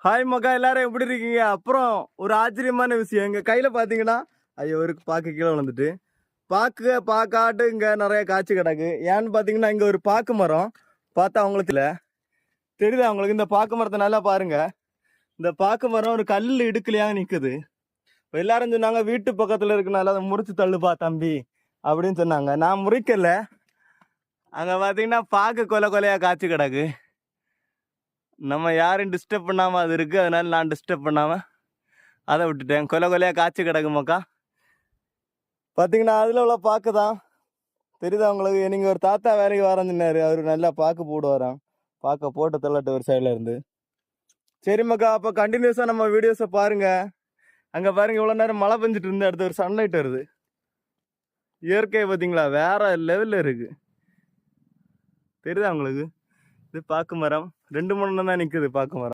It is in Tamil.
ஹாய் மக்கா, எல்லாரும் எப்படி இருக்கீங்க? அப்புறம் ஒரு ஆச்சரியமான விஷயம், எங்க கையில பாத்தீங்கன்னா ஐயோ ஒரு பாக்கு கீழே விழுந்துட்டு. பாக்காட்டு இங்க நிறைய காய்ச்சி கிடக்கு. ஏன்னு பாத்தீங்கன்னா இங்க ஒரு பாக்கு மரம் பார்த்தா அவங்களுக்கு தெரியுது. அவங்களுக்கு இந்த பாக்கு மரத்தை நல்லா பாருங்க. இந்த பாக்கு மரம் ஒரு கல்லு இடுக்கலையா நிக்குது. எல்லாரும் சொன்னாங்க வீட்டு பக்கத்துல இருக்குனால அதை முறிச்சு தள்ளுப்பா தம்பி அப்படின்னு சொன்னாங்க. நான் முறிக்கல. அங்க பாத்தீங்கன்னா பாக்கு கொலையா காய்ச்சி கிடக்கு. நம்ம யாரும் டிஸ்டர்ப் பண்ணாம அது இருக்கு, அதனால நான் டிஸ்டர்ப் பண்ணாம அதை விட்டுட்டேன். கொலையா காய்ச்சி கிடக்கு மக்கா. பாத்தீங்கன்னா அதுல உள்ள பாக்கு தான் தெரியுதா உங்களுக்கு? நீங்க ஒரு தாத்தா வேலைக்கு வரஞ்சினாரு, அவரு நல்லா பாக்கு போடுவாராம். பாக்க போட்டு தள்ளட்டு ஒரு சைட்ல இருந்து. சரி மக்கா, அப்ப கண்டினியூஸா நம்ம வீடியோஸை பாருங்க. அங்க பாருங்க, இவ்வளவு நேரம் மழை பெஞ்சிட்டு இருந்த அடுத்து ஒரு சன்லைட் வருது. இயற்கை பாத்தீங்களா, வேற லெவல்ல இருக்கு. தெரியுதா உங்களுக்கு? இது பாக்கு மரம் 2 மணி நேரம் தான் நிக்குது பாக்கு மரம்.